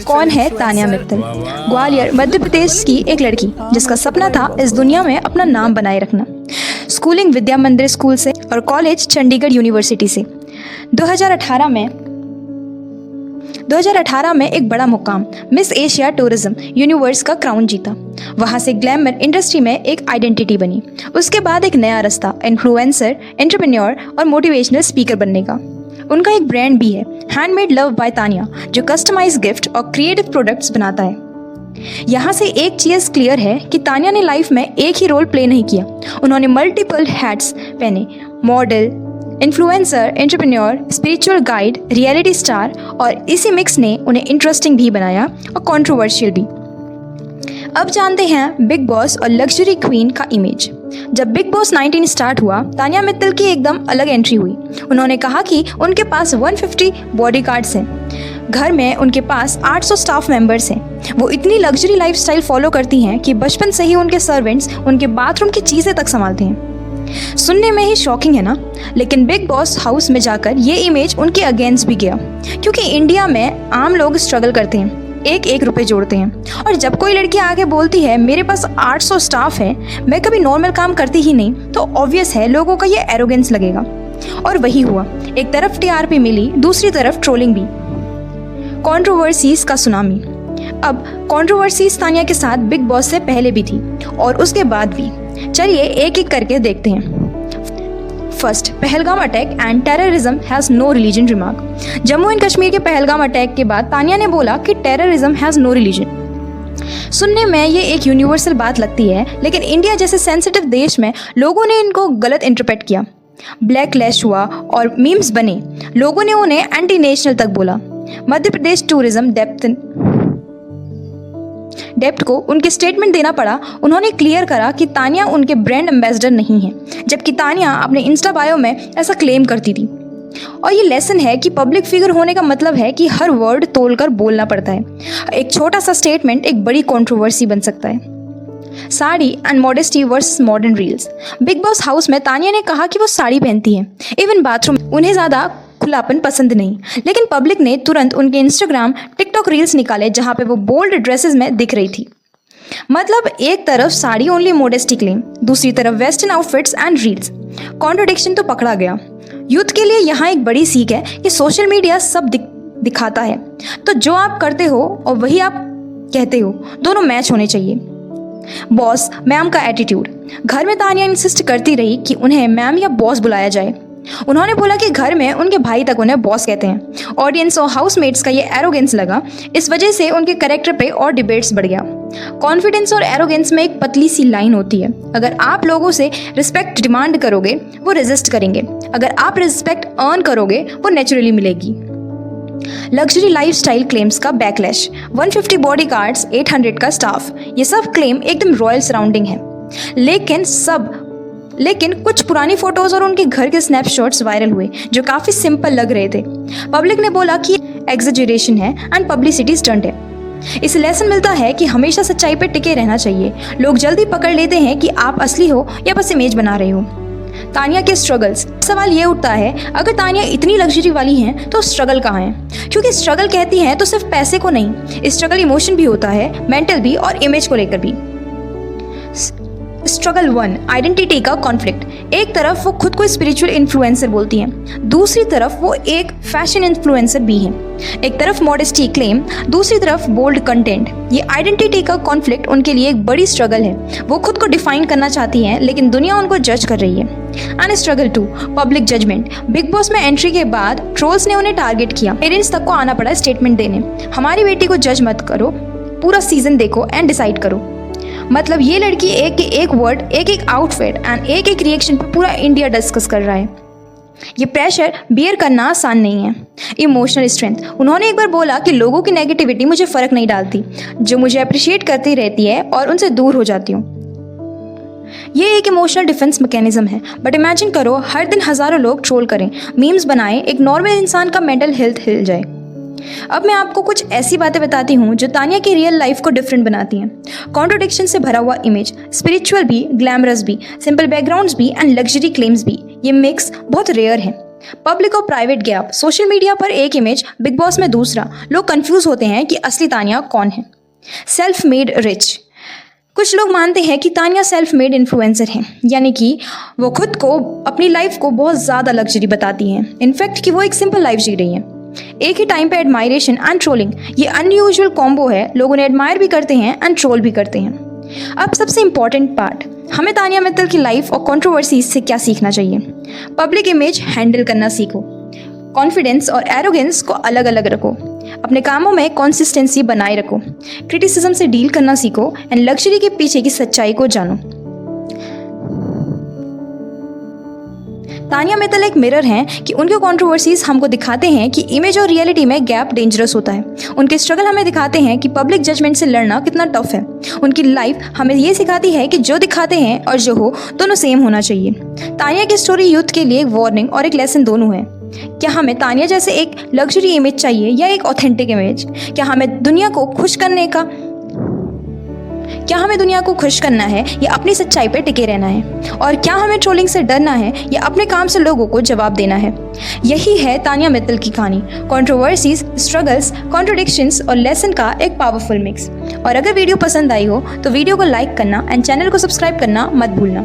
कौन है तान्या मित्तल? ग्वालियर मध्य प्रदेश की एक लड़की जिसका सपना था इस दुनिया में अपना नाम बनाए रखना। स्कूलिंग विद्या मंदिर स्कूल से और कॉलेज चंडीगढ़ यूनिवर्सिटी से। 2018 में एक बड़ा मुकाम मिस एशिया टूरिज्म यूनिवर्स का क्राउन जीता। वहाँ से ग्लैमर इंडस्ट्री में एक आइडेंटिटी बनी। उसके बाद एक नया रास्ता इन्फ्लुएंसर, एंटरप्रेन्योर और मोटिवेशनल स्पीकर बनने का। उनका एक ब्रांड भी है, हैंडमेड लव बाय तान्या, जो कस्टमाइज गिफ्ट और क्रिएटिव प्रोडक्ट्स बनाता है। यहाँ से एक चीज़ क्लियर है कि तान्या ने लाइफ में एक ही रोल प्ले नहीं किया। उन्होंने मल्टीपल हैट्स पहने, model, influencer, entrepreneur, spiritual guide, reality star, और इसी मिक्स ने उन्हें इंटरेस्टिंग भी बनाया और कंट्रोवर्शियल भी। अब जानते हैं बिग बॉस और लग्जरी क्वीन का इमेज। जब बिग बॉस 19 स्टार्ट हुआ, तान्या मित्तल की एकदम अलग एंट्री हुई। उन्होंने कहा कि उनके पास 150 बॉडीगार्ड्स हैं, घर में उनके पास 800 स्टाफ मेंबर्स हैं। वो इतनी लग्जरी लाइफस्टाइल फॉलो करती हैं कि बचपन से ही उनके सर्वेंट्स उनके बाथरूम की चीज़ें तक संभालते हैं। सुनने में ही शॉकिंग है ना, लेकिन बिग बॉस हाउस में जाकर ये इमेज उनके अगेंस्ट भी गया, क्योंकि इंडिया में आम लोग स्ट्रगल करते हैं, एक एक रुपए जोड़ते हैं। और जब कोई लड़की आगे बोलती है मेरे पास 800 स्टाफ है, मैं कभी नॉर्मल काम करती ही नहीं, तो ऑब्वियस है लोगों का ये एरोगेंस लगेगा। और वही हुआ, एक तरफ टीआरपी मिली, दूसरी तरफ ट्रोलिंग भी, कंट्रोवर्सीज का सुनामी। अब कंट्रोवर्सीज तान्या के साथ बिग बॉस से पहले भी थी और उसके बाद भी। चलिए एक एक करके देखते हैं। First, Pahalgam attack and terrorism has no religion remark. Jammu and Kashmir के पहलगाम अटैक के बाद तान्या ने बोला कि टेररिज्म हैज़ नो रिलीजन। सुनने में ये एक यूनिवर्सल बात लगती है, लेकिन इंडिया जैसे सेंसिटिव देश में लोगों ने इनको गलत इंटरप्रेट किया, ब्लैकलिस्ट हुआ और मीम्स बने। लोगों ने उन्हें एंटी नेशनल तक बोला। मध्य प्रदेश टूरिज्म डेप्ट को उनके स्टेटमेंट देना पड़ा। उन्होंने क्लियर करा कि तान्या उनके ब्रांड एम्बेसडर नहीं है, जबकि तान्या अपने इंस्टा बायो में ऐसा क्लेम करती थी। और ये लेसन है कि पब्लिक फिगर होने का मतलब है कि हर वर्ड तोलकर बोलना पड़ता है। एक छोटा सा स्टेटमेंट एक बड़ी कंट्रोवर्सी बन सकता है। Sari and modesty versus modern reels. Big boss house में तान्या ने कहा कि वो साड़ी पहनती है, इवन बाथरूम उन्हें ज़्यादा खुलापन पसंद नहीं, लेकिन पब्लिक ने तुरंत उनके इंस्टाग्राम, टिकटॉक रील्स निकाले जहां पे वो बोल्ड ड्रेसेस में दिख रही थी। मतलब एक तरफ साड़ी ओनली मॉडेस्टी क्लेम, दूसरी तरफ western outfits and reels. Contradiction तो पकड़ा गया। यूथ के लिए यहाँ एक बड़ी सीख है कि सोशल मीडिया सब दिखाता है, तो जो आप करते हो और वही आप कहते हो, दोनों मैच होने चाहिए। बॉस मैम का एटीट्यूड। घर में तान्या इंसिस्ट करती रही कि उन्हें मैम या बॉस बुलाया जाए। उन्होंने बोला कि घर में उनके भाई तक उन्हें बॉस कहते हैं। ऑडियंस और हाउसमेट्स का ये एरोगेंस लगा, इस वजह से उनके कैरेक्टर पे और डिबेट्स बढ़ गया। कॉन्फिडेंस और एरोगेंस में एक पतली सी लाइन होती है। अगर आप लोगों से रिस्पेक्ट डिमांड करोगे, वो रेजिस्ट करेंगे। अगर आप रिस्पेक्ट अर्न करोगे, वो नेचुरली मिलेगी। लग्जरी लाइफस्टाइल क्लेम्स का बैकलैश। 150 बॉडीगार्ड्स, 800 का स्टाफ, ये सब क्लेम एकदम रॉयल सराउंडिंग है। लेकिन कुछ पुरानी फोटोज और उनके घर के स्नैपशॉट्स वायरल हुए जो काफी सिंपल लग रहे थे। पब्लिक ने बोला कि एग्जेजरेशन है एंड पब्लिसिटी स्टंट है। इस लेसन मिलता है कि हमेशा सच्चाई पर टिके रहना चाहिए। लोग जल्दी पकड़ लेते हैं कि आप असली हो या बस इमेज बना रहे हो। तान्या के स्ट्रगल्स। सवाल ये उठता है, अगर तान्या इतनी लग्जरी वाली हैं तो स्ट्रगल कहाँ है? क्योंकि स्ट्रगल कहती हैं तो सिर्फ पैसे को नहीं, स्ट्रगल इमोशन भी होता है, मेंटल भी और इमेज को लेकर भी। स्ट्रगल 1, आइडेंटिटी का कॉन्फ्लिक्ट। एक तरफ वो खुद को स्पिरिचुअल इन्फ्लुएंसर बोलती हैं, दूसरी तरफ वो एक फैशन इन्फ्लुएंसर भी हैं। एक तरफ मॉडेस्टी क्लेम, दूसरी तरफ बोल्ड कंटेंट। ये आइडेंटिटी का कॉन्फ्लिक्ट उनके लिए एक बड़ी स्ट्रगल है। वो खुद को डिफाइन करना चाहती हैं, लेकिन दुनिया उनको जज कर रही है। And struggle 2, public judgment. Bigg Boss में एंट्री के बाद ट्रोल्स ने उन्हें टारगेट किया। पेरेंट्स तक को आना पड़ा स्टेटमेंट देने, हमारी बेटी को जज मत करो, पूरा सीजन देखो एंड डिसाइड करो। मतलब ये लड़की एक वर्ड, एक आउटफिट एंड एक रिएक्शन पर पूरा इंडिया डिस्कस कर रहा है। ये प्रेशर बियर करना आसान नहीं है। Emotional strength. उन्होंने एक बार बोला कि लोगों की नेगेटिविटी मुझे फ़र्क नहीं डालती, जो मुझे अप्रिशिएट करती रहती है और उनसे दूर हो जाती हूँ। ये एक इमोशनल डिफेंस मैकेनिज्म है। बट इमेजिन करो हर दिन हज़ारों लोग ट्रोल करें, मीम्स बनाएं, एक नॉर्मल इंसान का मेंटल हेल्थ हिल जाए। अब मैं आपको कुछ ऐसी बातें बताती हूँ जो तान्या की रियल लाइफ को डिफरेंट बनाती हैं। कॉन्ट्रडिक्शन से भरा हुआ इमेज, स्पिरिचुअल भी, ग्लैमरस भी, सिंपल बैकग्राउंड्स भी एंड लग्जरी क्लेम्स भी, ये मिक्स बहुत रेयर है। पब्लिक और प्राइवेट गैप, सोशल मीडिया पर एक इमेज, बिग बॉस में दूसरा। लोग कंफ्यूज होते हैं कि असली तानिया कौन है। सेल्फ मेड रिच, कुछ लोग मानते हैं कि तानिया सेल्फ मेड इन्फ्लुएंसर हैं, यानी कि वो खुद को, अपनी लाइफ को बहुत ज़्यादा लग्जरी बताती हैं, इनफैक्ट कि वो एक सिंपल लाइफ जी रही हैं। एक ही टाइम पे एडमायरेशन एंड ट्रोलिंग, ये अनयूजुअल कॉम्बो है। लोग उन्हें एडमायर भी करते हैं एंड ट्रोल भी करते हैं। अब सबसे इंपॉर्टेंट पार्ट, हमें तानिया मित्तल की लाइफ और कंट्रोवर्सीज से क्या सीखना चाहिए। पब्लिक इमेज हैंडल करना सीखो, कॉन्फिडेंस और एरोगेंस को अलग अलग रखो, अपने कामों में कंसिस्टेंसी बनाए रखो, क्रिटिसिज्म से डील करना सीखो एंड लग्जरी के पीछे की सच्चाई को जानो। तानिया मित्तल एक मिरर हैं कि उनके कंट्रोवर्सीज हमको दिखाते हैं कि इमेज और रियलिटी में गैप डेंजरस होता है। उनके स्ट्रगल हमें दिखाते हैं कि पब्लिक जजमेंट से लड़ना कितना टफ है। उनकी लाइफ हमें ये सिखाती है कि जो दिखाते हैं और जो हो दोनों सेम होना चाहिए। तानिया की स्टोरी यूथ के लिए एक वार्निंग और एक लेसन दोनों है। क्या हमें तानिया जैसे एक लग्जरी इमेज चाहिए या एक ऑथेंटिक इमेज? क्या हमें दुनिया को खुश करना है या अपनी सच्चाई पर टिके रहना है? और क्या हमें ट्रोलिंग से डरना है या अपने काम से लोगों को जवाब देना है? यही है तानिया मित्तल की कहानी, कंट्रोवर्सीज, स्ट्रगल्स, कॉन्ट्रडिक्शंस और लेसन का एक पावरफुल मिक्स। और अगर वीडियो पसंद आई हो तो वीडियो को लाइक करना एंड चैनल को सब्सक्राइब करना मत भूलना।